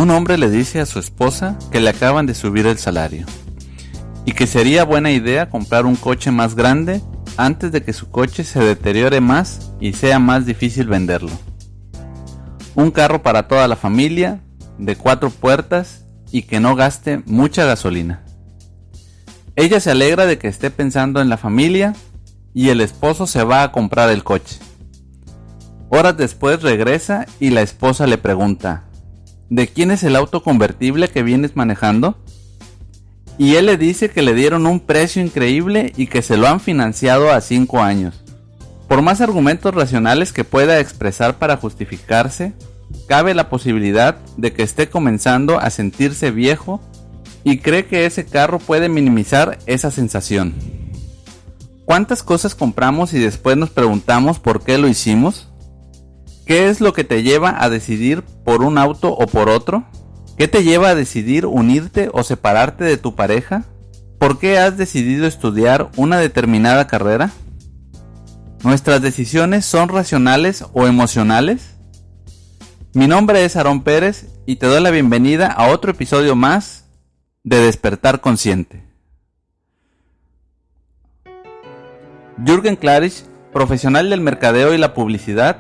Un hombre le dice a su esposa que le acaban de subir el salario y que sería buena idea comprar un coche más grande antes de que su coche se deteriore más y sea más difícil venderlo. Un carro para toda la familia, de 4 puertas y que no gaste mucha gasolina. Ella se alegra de que esté pensando en la familia y el esposo se va a comprar el coche. Horas después regresa y la esposa le pregunta: ¿de quién es el auto convertible que vienes manejando? Y él le dice que le dieron un precio increíble y que se lo han financiado a 5 años. Por más argumentos racionales que pueda expresar para justificarse, cabe la posibilidad de que esté comenzando a sentirse viejo y cree que ese carro puede minimizar esa sensación. ¿Cuántas cosas compramos y después nos preguntamos por qué lo hicimos? ¿Qué es lo que te lleva a decidir por un auto o por otro? ¿Qué te lleva a decidir unirte o separarte de tu pareja? ¿Por qué has decidido estudiar una determinada carrera? ¿Nuestras decisiones son racionales o emocionales? Mi nombre es Aarón Pérez y te doy la bienvenida a otro episodio más de Despertar Consciente. Jürgen Klarich, profesional del mercadeo y la publicidad,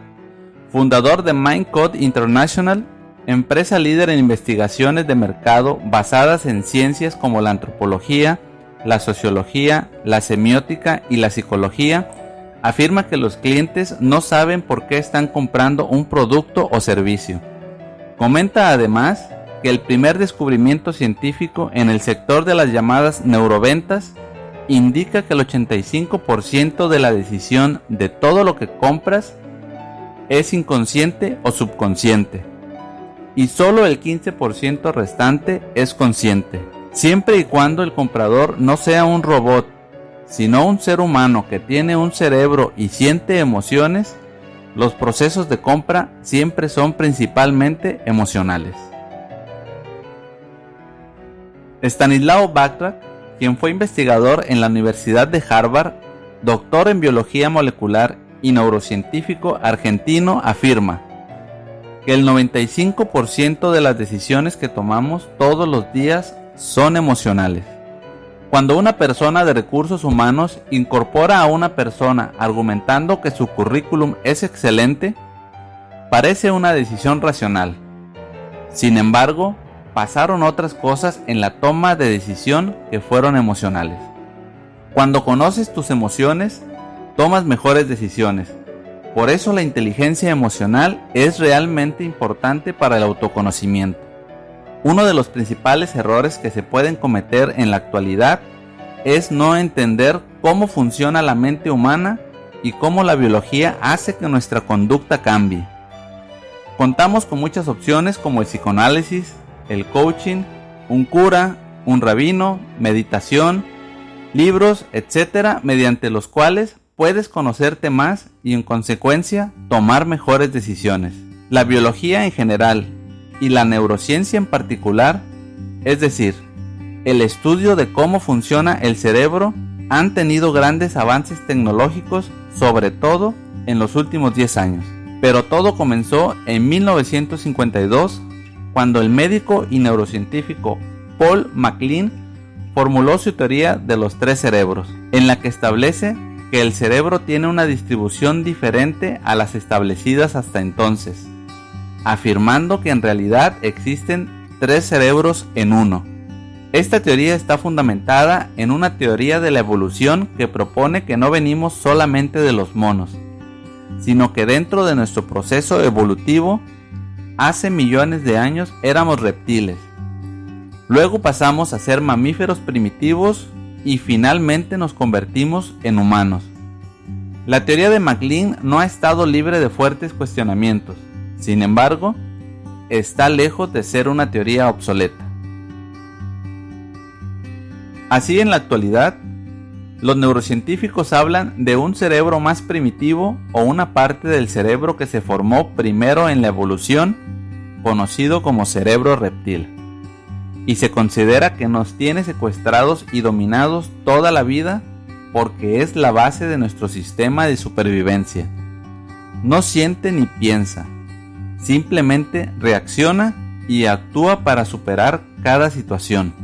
fundador de MindCode International, empresa líder en investigaciones de mercado basadas en ciencias como la antropología, la sociología, la semiótica y la psicología, afirma que los clientes no saben por qué están comprando un producto o servicio. Comenta además que el primer descubrimiento científico en el sector de las llamadas neuroventas indica que el 85% de la decisión de todo lo que compras es inconsciente o subconsciente, y solo el 15% restante es consciente. Siempre y cuando el comprador no sea un robot, sino un ser humano que tiene un cerebro y siente emociones, los procesos de compra siempre son principalmente emocionales. Stanislaw Batrach, quien fue investigador en la Universidad de Harvard, doctor en biología molecular y neurocientífico argentino, afirma que el 95% de las decisiones que tomamos todos los días son emocionales. Cuando una persona de recursos humanos incorpora a una persona argumentando que su currículum es excelente, parece una decisión racional. Sin embargo, pasaron otras cosas en la toma de decisión que fueron emocionales. Cuando conoces tus emociones, tomas mejores decisiones. Por eso la inteligencia emocional es realmente importante para el autoconocimiento. Uno de los principales errores que se pueden cometer en la actualidad es no entender cómo funciona la mente humana y cómo la biología hace que nuestra conducta cambie. Contamos con muchas opciones como el psicoanálisis, el coaching, un cura, un rabino, meditación, libros, etc., mediante los cuales puedes conocerte más y en consecuencia tomar mejores decisiones. La biología en general y la neurociencia en particular, es decir, el estudio de cómo funciona el cerebro, han tenido grandes avances tecnológicos, sobre todo en los últimos 10 años. Pero todo comenzó en 1952, cuando el médico y neurocientífico Paul MacLean formuló su teoría de los 3 cerebros, en la que establece que el cerebro tiene una distribución diferente a las establecidas hasta entonces, afirmando que en realidad existen 3 cerebros en uno. Esta teoría está fundamentada en una teoría de la evolución que propone que no venimos solamente de los monos, sino que dentro de nuestro proceso evolutivo, hace millones de años éramos reptiles. Luego pasamos a ser mamíferos primitivos y finalmente nos convertimos en humanos. La teoría de MacLean no ha estado libre de fuertes cuestionamientos. Sin embargo, está lejos de ser una teoría obsoleta. Así, en la actualidad, los neurocientíficos hablan de un cerebro más primitivo o una parte del cerebro que se formó primero en la evolución, conocido como cerebro reptil, y se considera que nos tiene secuestrados y dominados toda la vida porque es la base de nuestro sistema de supervivencia. No siente ni piensa, simplemente reacciona y actúa para superar cada situación.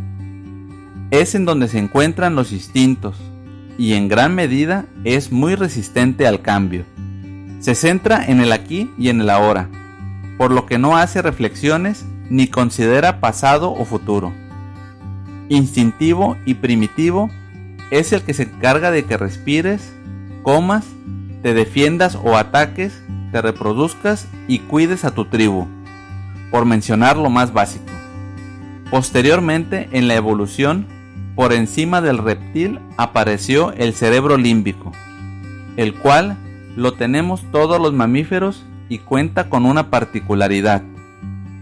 Es en donde se encuentran los instintos y en gran medida es muy resistente al cambio. Se centra en el aquí y en el ahora, por lo que no hace reflexiones ni considera pasado o futuro. Instintivo y primitivo es el que se encarga de que respires, comas, te defiendas o ataques, te reproduzcas y cuides a tu tribu, por mencionar lo más básico. Posteriormente, en la evolución, por encima del reptil apareció el cerebro límbico, el cual lo tenemos todos los mamíferos y cuenta con una particularidad: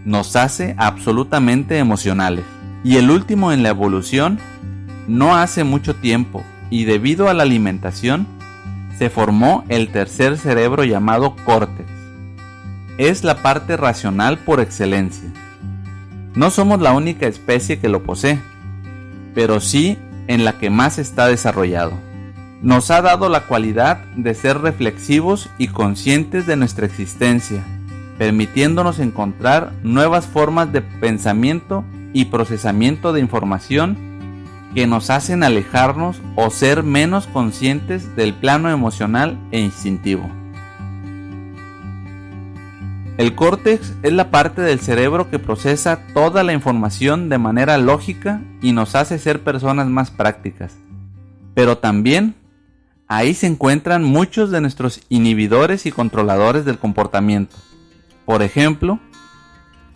nos hace absolutamente emocionales. Y el último en la evolución, no hace mucho tiempo, y debido a la alimentación, se formó el tercer cerebro llamado córtex. Es la parte racional por excelencia. No somos la única especie que lo posee, pero sí en la que más está desarrollado. Nos ha dado la cualidad de ser reflexivos y conscientes de nuestra existencia, permitiéndonos encontrar nuevas formas de pensamiento y procesamiento de información que nos hacen alejarnos o ser menos conscientes del plano emocional e instintivo. El córtex es la parte del cerebro que procesa toda la información de manera lógica y nos hace ser personas más prácticas. Pero también ahí se encuentran muchos de nuestros inhibidores y controladores del comportamiento. Por ejemplo,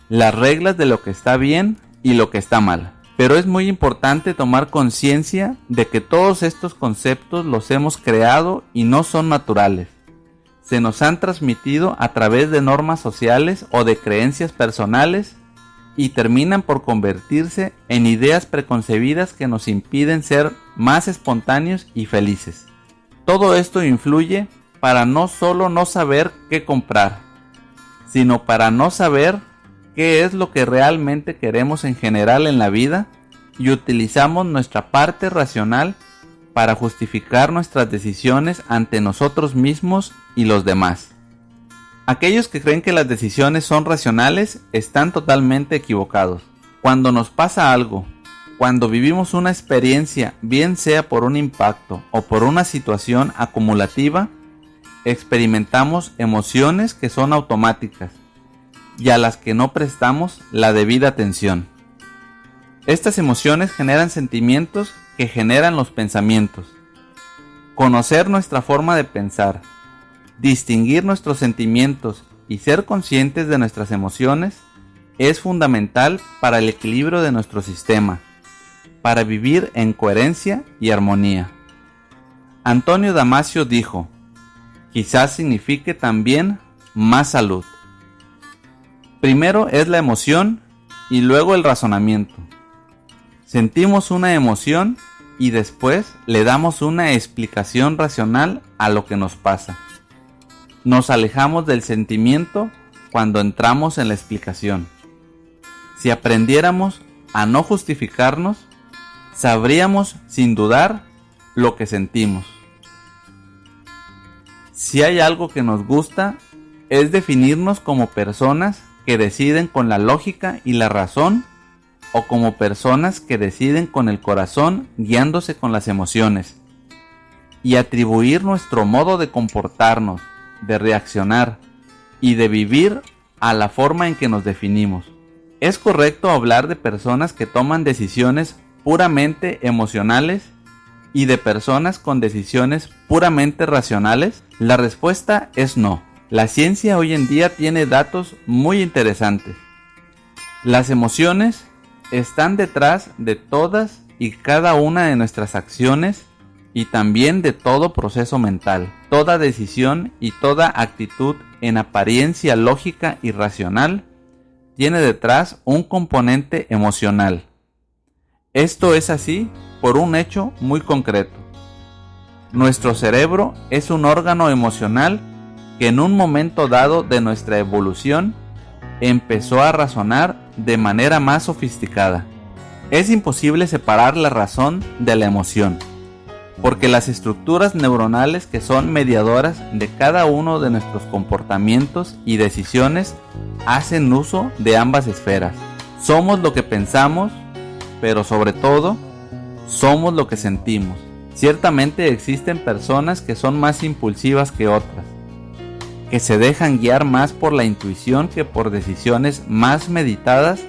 las reglas de lo que está bien y lo que está mal. Pero es muy importante tomar conciencia de que todos estos conceptos los hemos creado y no son naturales. Se nos han transmitido a través de normas sociales o de creencias personales y terminan por convertirse en ideas preconcebidas que nos impiden ser más espontáneos y felices. Todo esto influye para no solo no saber qué comprar, sino para no saber qué es lo que realmente queremos en general en la vida, y utilizamos nuestra parte racional para justificar nuestras decisiones ante nosotros mismos y los demás. Aquellos que creen que las decisiones son racionales están totalmente equivocados. Cuando nos pasa algo, cuando vivimos una experiencia, bien sea por un impacto o por una situación acumulativa, experimentamos emociones que son automáticas y a las que no prestamos la debida atención. Estas emociones generan sentimientos que generan los pensamientos. Conocer nuestra forma de pensar, distinguir nuestros sentimientos y ser conscientes de nuestras emociones es fundamental para el equilibrio de nuestro sistema, para vivir en coherencia y armonía. Antonio Damasio dijo: quizás signifique también más salud. Primero es la emoción y luego el razonamiento. Sentimos una emoción y después le damos una explicación racional a lo que nos pasa. Nos alejamos del sentimiento cuando entramos en la explicación. Si aprendiéramos a no justificarnos, sabríamos sin dudar lo que sentimos. Si hay algo que nos gusta, es definirnos como personas que deciden con la lógica y la razón, o como personas que deciden con el corazón guiándose con las emociones, y atribuir nuestro modo de comportarnos, de reaccionar y de vivir a la forma en que nos definimos. ¿Es correcto hablar de personas que toman decisiones puramente emocionales y de personas con decisiones puramente racionales? La respuesta es no. La ciencia hoy en día tiene datos muy interesantes. Las emociones están detrás de todas y cada una de nuestras acciones y también de todo proceso mental. Toda decisión y toda actitud en apariencia lógica y racional tiene detrás un componente emocional. Esto es así por un hecho muy concreto. Nuestro cerebro es un órgano emocional que en un momento dado de nuestra evolución empezó a razonar de manera más sofisticada. Es imposible separar la razón de la emoción. porque las estructuras neuronales que son mediadoras de cada uno de nuestros comportamientos y decisiones hacen uso de ambas esferas. Somos lo que pensamos, pero sobre todo, somos lo que sentimos. Ciertamente existen personas que son más impulsivas que otras, que se dejan guiar más por la intuición que por decisiones más meditadas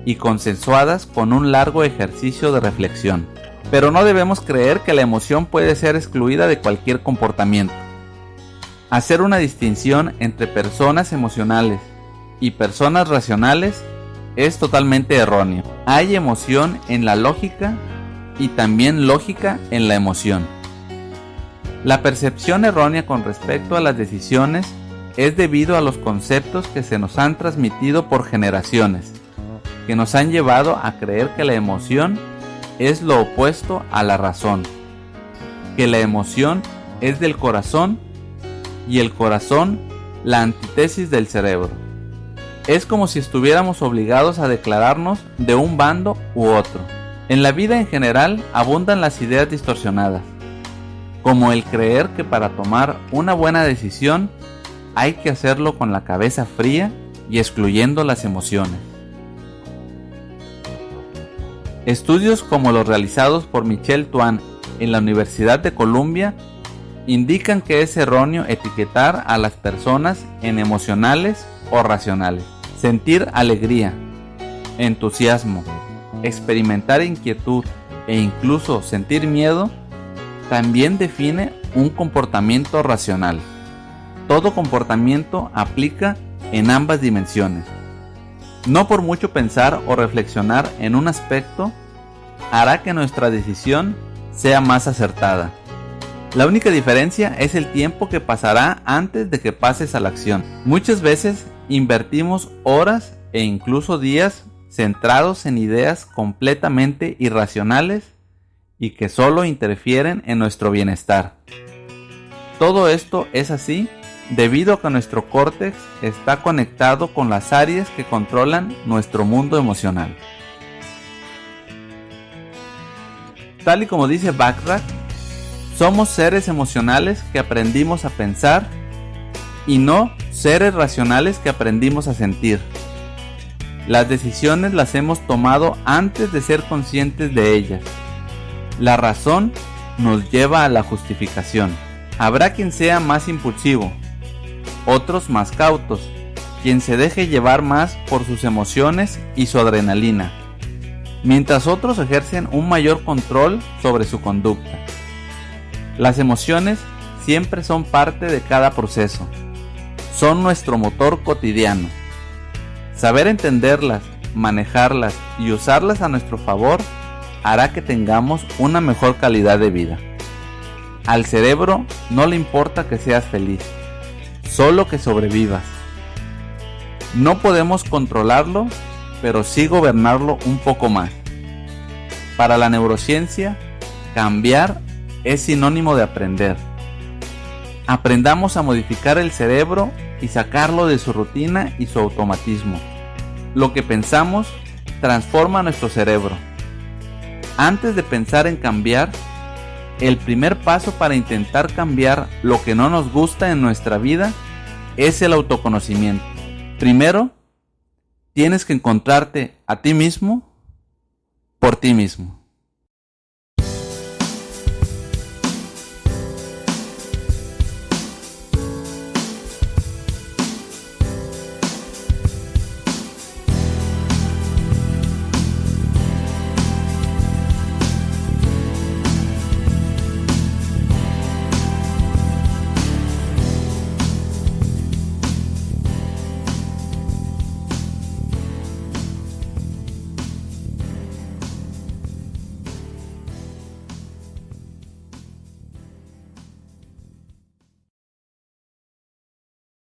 y consensuadas con un largo ejercicio de reflexión. Pero no debemos creer que la emoción puede ser excluida de cualquier comportamiento. Hacer una distinción entre personas emocionales y personas racionales es totalmente erróneo. Hay emoción en la lógica y también lógica en la emoción. La percepción errónea con respecto a las decisiones es debido a los conceptos que se nos han transmitido por generaciones, que nos han llevado a creer que la emoción es lo opuesto a la razón, que la emoción es del corazón y el corazón la antítesis del cerebro. Es como si estuviéramos obligados a declararnos de un bando u otro. En la vida en general abundan las ideas distorsionadas, como el creer que para tomar una buena decisión hay que hacerlo con la cabeza fría y excluyendo las emociones. Estudios como los realizados por Michel Tuan en la Universidad de Columbia indican que es erróneo etiquetar a las personas en emocionales o racionales. Sentir alegría, entusiasmo, experimentar inquietud e incluso sentir miedo también define un comportamiento racional. Todo comportamiento aplica en ambas dimensiones. No por mucho pensar o reflexionar en un aspecto hará que nuestra decisión sea más acertada. La única diferencia es el tiempo que pasará antes de que pases a la acción. Muchas veces invertimos horas e incluso días centrados en ideas completamente irracionales y que solo interfieren en nuestro bienestar. Todo esto es así debido a que nuestro córtex está conectado con las áreas que controlan nuestro mundo emocional. Tal y como dice Bachrach, somos seres emocionales que aprendimos a pensar y no seres racionales que aprendimos a sentir. Las decisiones las hemos tomado antes de ser conscientes de ellas. La razón nos lleva a la justificación. Habrá quien sea más impulsivo, otros más cautos, quien se deje llevar más por sus emociones y su adrenalina, mientras otros ejercen un mayor control sobre su conducta. Las emociones siempre son parte de cada proceso, son nuestro motor cotidiano. Saber entenderlas, manejarlas y usarlas a nuestro favor hará que tengamos una mejor calidad de vida. Al cerebro no le importa que seas feliz, solo que sobrevivas. No podemos controlarlo, pero sí gobernarlo un poco más. Para la neurociencia, cambiar es sinónimo de aprender. Aprendamos a modificar el cerebro y sacarlo de su rutina y su automatismo. Lo que pensamos transforma nuestro cerebro. Antes de pensar en cambiar, el primer paso para intentar cambiar lo que no nos gusta en nuestra vida es el autoconocimiento. Primero, tienes que encontrarte a ti mismo por ti mismo.